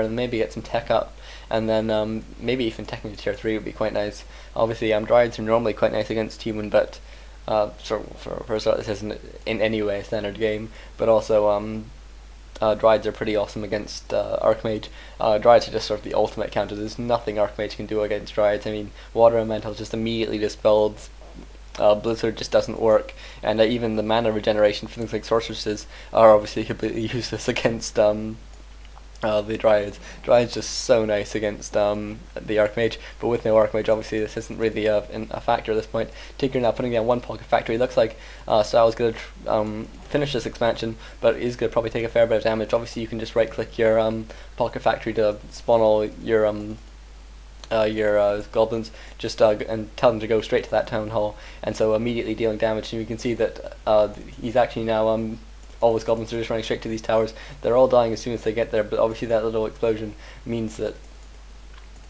and maybe get some tech up, and then maybe even teching to tier 3 would be quite nice. Obviously, Dryads are normally quite nice against human, but for a start, this isn't in any way a standard game, but also Dryads are pretty awesome against Archmage. Dryads are just sort of the ultimate counter. There's nothing Archmage can do against Dryads. I mean, Water Elemental just immediately dispelled. Blizzard just doesn't work, and even the mana regeneration for things like sorceresses are obviously completely useless against the Dryads. Dryads just so nice against the Archmage, but with no Archmage, obviously this isn't really a factor at this point. Tinker now putting down one Pocket Factory. Looks like Style's going to finish this expansion, but is going to probably take a fair bit of damage. Obviously, you can just right-click your Pocket Factory to spawn all your goblins, just and tell them to go straight to that town hall, and so immediately dealing damage. And you can see that he's actually now all his goblins are just running straight to these towers. They're all dying as soon as they get there, but obviously that little explosion means that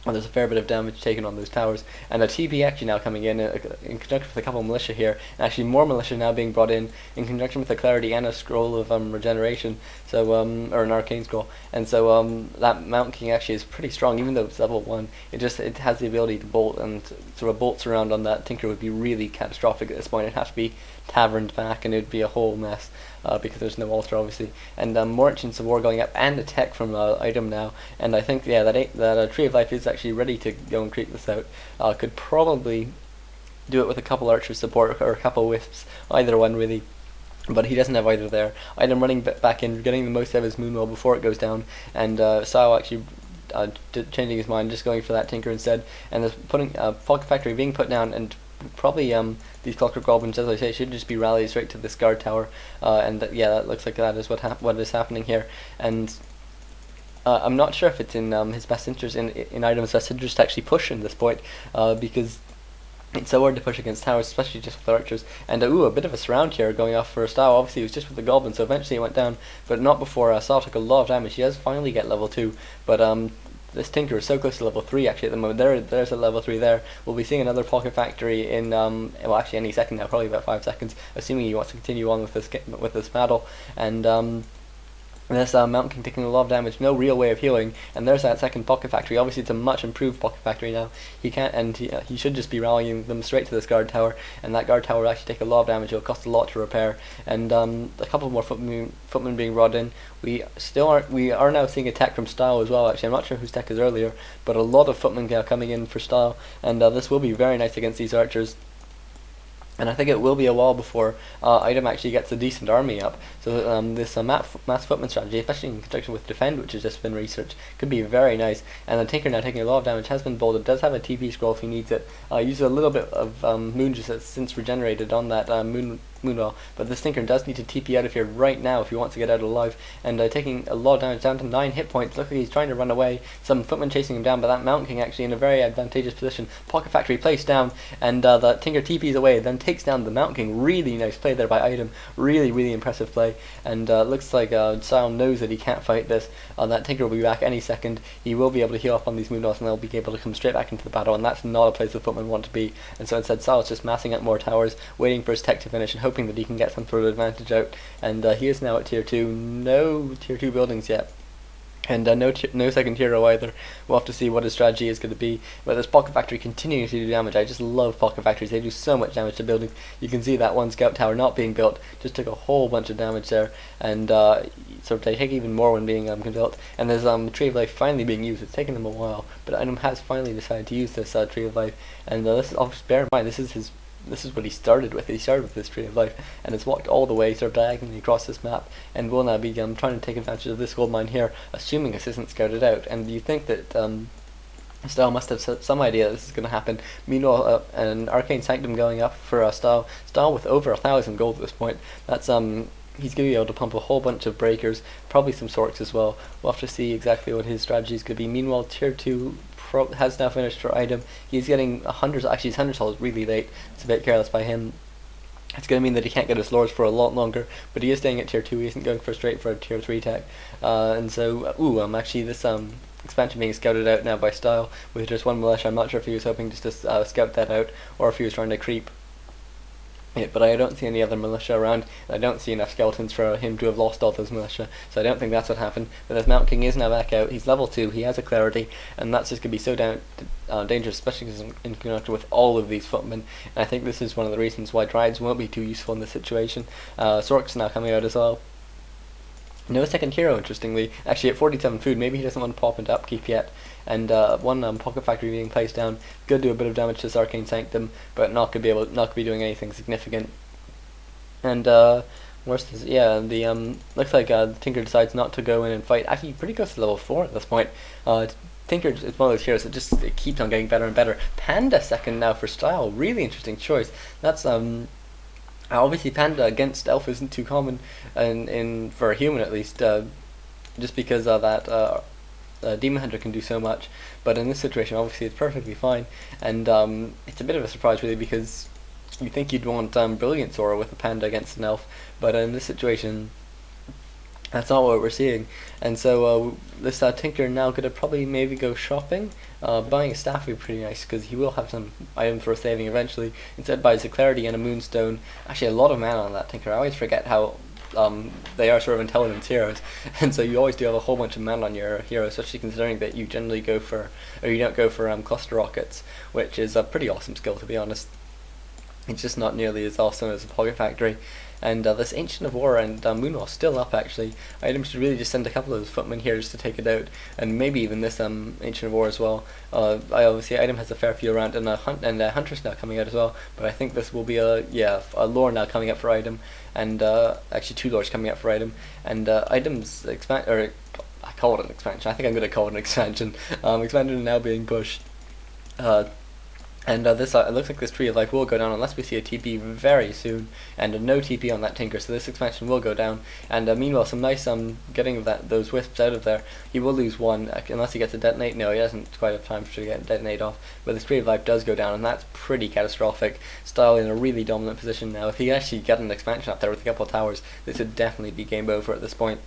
there's a fair bit of damage taken on those towers, and a TP actually now coming in conjunction with a couple of militia here, and actually more militia now being brought in conjunction with a clarity and a scroll of regeneration, so or an arcane scroll, and so that Mountain King actually is pretty strong, even though it's level 1. It has the ability to bolt, and sort of bolts around on that Tinker would be really catastrophic at this point. It'd have to be taverned back, and it'd be a whole mess. Because there's no altar, obviously, and more Ancients of War going up, and a tech from item now, and I think that Tree of Life is actually ready to go and creep this out. Could probably do it with a couple archers support or a couple wisps, either one really, but he doesn't have either there. Item running back in, getting the most out of his Moonwell before it goes down, and Style actually changing his mind, just going for that Tinker instead, and there's putting Pocket Factory being put down, and probably these Clockwork Goblins, as I say, should just be rallied straight to this guard tower, and that looks like that is what is happening here. And I'm not sure if it's in his best interest, in Item's best interest to actually push in this point, because it's so hard to push against towers, especially just with archers. And a bit of a surround here going off for Style. Obviously, it was just with the goblins, so eventually it went down, but not before Style took a lot of damage. He does finally get level 2, but this Tinker is so close to level 3 actually at the moment. There's a level 3 there. We'll be seeing another Pocket Factory in well, actually any second now, probably about 5 seconds, assuming he wants to continue on with this battle. And this Mountain King taking a lot of damage, no real way of healing, and there's that second Pocket Factory. Obviously it's a much improved Pocket Factory now. He can't, and he should just be rallying them straight to this guard tower, and that guard tower will actually take a lot of damage. It'll cost a lot to repair, and a couple more footmen being brought in. We are now seeing a tech from Style as well. Actually, I'm not sure whose tech is earlier, but a lot of footmen coming in for Style, and this will be very nice against these archers. And I think it will be a while before Item actually gets a decent army up. So this mass footman strategy, especially in conjunction with Defend, which has just been researched, could be very nice. And the Tinker now taking a lot of damage, has been bolded, does have a TP scroll if he needs it. Uses a little bit of Moon Juice that's since regenerated on that Moonwell, but this Tinker does need to TP out of here right now if he wants to get out alive, and taking a lot of damage, down to 9 hit points. Look like he's trying to run away. Some footmen chasing him down, but that Mountain King actually in a very advantageous position. Pocket Factory placed down, and the Tinker TPs away, then takes down the Mountain King. Really nice play there by Item. Really impressive play, and looks like Style knows that he can't fight this. That Tinker will be back any second. He will be able to heal up on these Moonwells, and they'll be able to come straight back into the battle, and that's not a place the footmen want to be. And so instead Style's just massing up more towers, waiting for his tech to finish, and hoping that he can get some sort of advantage out. And he is now at tier 2. No tier 2 buildings yet, and no second hero either. We'll have to see what his strategy is going to be. But this Pocket Factory continuing to do damage. I just love Pocket Factories. They do so much damage to buildings. You can see that one scout tower not being built just took a whole bunch of damage there, and so they take even more when being built. And there's Tree of Life finally being used. It's taken them a while, but Item has finally decided to use this Tree of Life. And this is, bear in mind, this is what he started with. He started with this Tree of Life, and it's walked all the way sort of diagonally across this map, and will now be trying to take advantage of this gold mine here, assuming this isn't scouted out. And you think that Style must have some idea this is going to happen. Meanwhile, an Arcane Sanctum going up for Style with over 1,000 gold at this point. That's he's going to be able to pump a whole bunch of breakers, probably some sorks as well. We'll have to see exactly what his strategy is going to be. Meanwhile, tier 2 has now finished for Item. He's getting 100, actually his 100 is really late. It's a bit careless by him. It's going to mean that he can't get his lords for a lot longer, but he is staying at tier 2. He isn't going straight for a tier 3 tech. And so, actually this expansion being scouted out now by Style with just one militia. I'm not sure if he was hoping just to scout that out, or if he was trying to creep it, but I don't see any other militia around, and I don't see enough skeletons for him to have lost all those militia, so I don't think that's what happened. But his Mount King is now back out, he's level 2, he has a clarity, and that's just going to be so dangerous, especially because in conjunction with all of these footmen, and I think this is one of the reasons why Dryads won't be too useful in this situation. Sork's now coming out as well. No second hero, interestingly. Actually, at 47 food, maybe he doesn't want to pop into upkeep yet. And one pocket factory being placed down could do a bit of damage to this arcane sanctum, but not could be doing anything significant. And where's this? Yeah, the looks like the Tinker decides not to go in and fight. Actually, pretty close to level 4 at this point. Tinker is one of those heroes that just it keeps on getting better and better. Panda second now for style, really interesting choice. That's obviously Panda against Elf isn't too common, in for a human at least, just because that Demon Hunter can do so much. But in this situation, obviously it's perfectly fine, and it's a bit of a surprise really, because you think you'd want Brilliance Aura with a Panda against an Elf, but in this situation, that's not what we're seeing. And so this Tinker now gonna probably maybe go shopping. Buying a staff would be pretty nice, because he will have some items worth saving eventually. Instead buys a Clarity and a Moonstone. Actually, a lot of mana on that Tinker. I always forget how they are sort of intelligence heroes, and so you always do have a whole bunch of mana on your hero, especially considering that you generally go for, or you don't go for cluster rockets, which is a pretty awesome skill, to be honest. It's just not nearly as awesome as a Pocket Factory. And this Ancient of War and Moonwall still up actually. iTem should really just send a couple of those footmen here just to take it out, and maybe even this Ancient of War as well. Obviously iTem has a fair few around, and Huntress now coming out as well, but I think this will be a lore now coming up for iTem, and actually 2 lores coming up for iTem, and iTem's I call it an expansion. I think I'm going to call it an expansion. Expansion now being pushed. And this it looks like this Tree of Life will go down unless we see a TP very soon, and no TP on that Tinker, so this expansion will go down. And meanwhile, some nice getting those wisps out of there. He will lose 1 unless he gets a detonate. No, he doesn't quite have time to get a detonate off, but this Tree of Life does go down, and that's pretty catastrophic. Style in a really dominant position now. If he actually got an expansion up there with a couple of towers, this would definitely be game over at this point.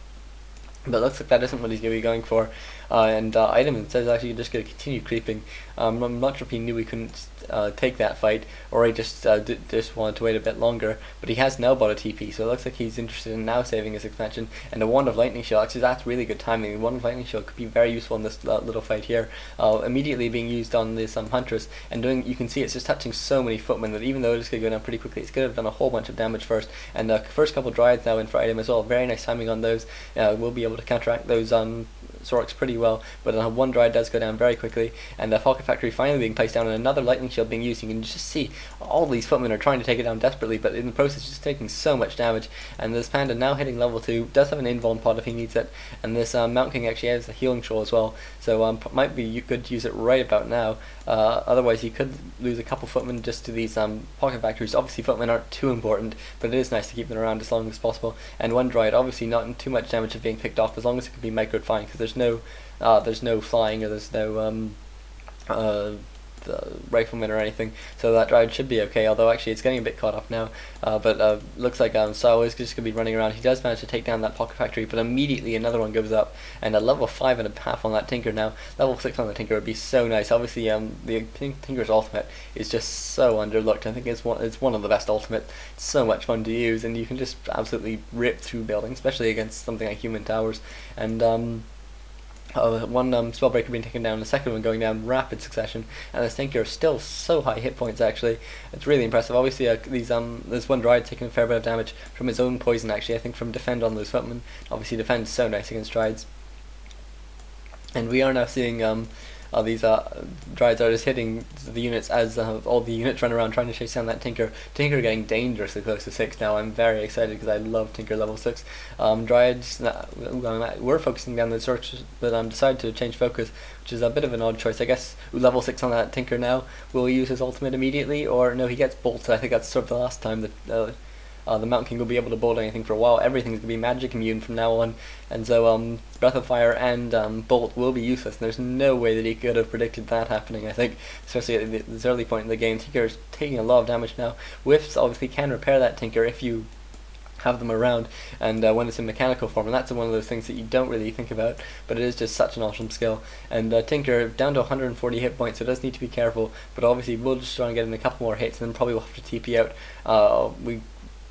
But it looks like that isn't what he's going to be going for, and iTem says actually just going to continue creeping. I'm not sure if he knew he couldn't take that fight, or he just wanted to wait a bit longer, but he has now bought a TP, so it looks like he's interested in now saving his expansion. And a Wand of Lightning Shield, actually that's really good timing. The Wand of Lightning Shield could be very useful in this little fight here, immediately being used on this Huntress, and you can see it's just touching so many footmen that even though it's going to go down pretty quickly, it's going to have done a whole bunch of damage first. And the first couple Dryads now in for iTem as well, very nice timing on those. We'll be able to counteract those Sorks pretty well, but one Dryad does go down very quickly, and the Pocket Factory finally being placed down, and another Lightning Shield being used. You can just see all these footmen are trying to take it down desperately, but in the process just taking so much damage. And this Panda now hitting level 2, does have an invuln pod if he needs it, and this Mount King actually has the healing shoal as well, so might be good to use it right about now. Otherwise he could lose a couple footmen just to these Pocket Factories. Obviously footmen aren't too important, but it is nice to keep them around as long as possible. And one Dryad obviously not in too much damage of being picked off, as long as it can be microed fine, because there's no flying, or there's no rifleman or anything, so that Dryad should be okay, although actually it's getting a bit caught up now. But looks like Style is just going to be running around. He does manage to take down that Pocket Factory, but immediately another one goes up, and a level 5.5 on that Tinker now. Level 6 on the Tinker would be so nice. Obviously the Tinker's ultimate is just so underlooked. I think it's one of the best ultimates. It's so much fun to use, and you can just absolutely rip through buildings, especially against something like human towers. And one Spellbreaker being taken down, the second one going down rapid succession, and this Tinker is still so high hit points actually. It's really impressive. Obviously there's one Dryad taking a fair bit of damage from his own poison actually, I think from Defend on those footmen. Obviously Defend is so nice against Dryads. And we are now seeing these Dryads are just hitting the units as all the units run around trying to chase down that Tinker. Tinker getting dangerously close to 6 now. I'm very excited because I love Tinker level 6. Dryads, we're focusing down the search, but decided to change focus, which is a bit of an odd choice. I guess level 6 on that Tinker now. Will he use his ultimate immediately, or no, he gets bolted. I think that's sort of the last time that the Mountain King will be able to bolt anything for a while. Everything's going to be magic immune from now on, and so Breath of Fire and Bolt will be useless, and there's no way that he could have predicted that happening, I think, especially at this early point in the game. Tinker is taking a lot of damage now. Whiffs obviously can repair that Tinker if you have them around, and when it's in mechanical form, and that's one of those things that you don't really think about, but it is just such an awesome skill. And Tinker down to 140 hit points, so it does need to be careful, but obviously we'll just try and get in a couple more hits, and then probably we'll have to TP out.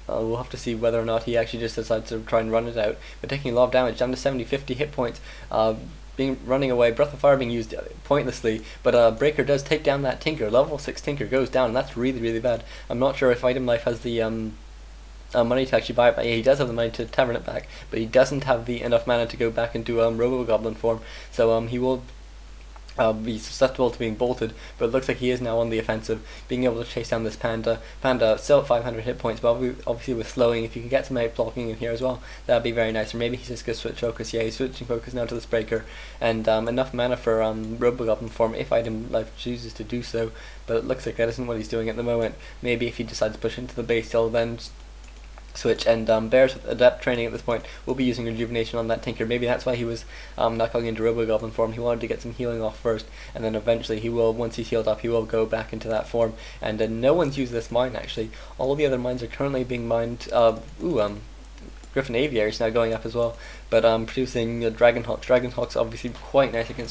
We'll have to see whether or not he actually just decides to try and run it out, but taking a lot of damage, down to 50 hit points, running away, Breath of Fire being used pointlessly, but Breaker does take down that Tinker. Level 6 Tinker goes down, and that's really, really bad. I'm not sure if Item Life has the money to actually buy it back. Yeah, he does have the money to tavern it back, but he doesn't have the enough mana to go back into Robo Goblin form, so he will be susceptible to being bolted, but it looks like he is now on the offensive, being able to chase down this Panda. Panda still at 500 hit points, but obviously with slowing, if you can get some out blocking in here as well, that'd be very nice. Or maybe he's just going to switch focus. Yeah, he's switching focus now to this Breaker, and enough mana for Robo Goblin form if Item Life chooses to do so, but it looks like that isn't what he's doing at the moment. Maybe if he decides to push into the base, he'll then switch, and Bears with Adept training at this point will be using Rejuvenation on that Tinker. Maybe that's why he was not going into Robo Goblin form. He wanted to get some healing off first, and then eventually he will, once he's healed up, he will go back into that form. And no one's used this mine actually. All the other mines are currently being mined. Griffin Aviary is now going up as well, but producing Dragonhawks. Dragonhawks obviously quite nice against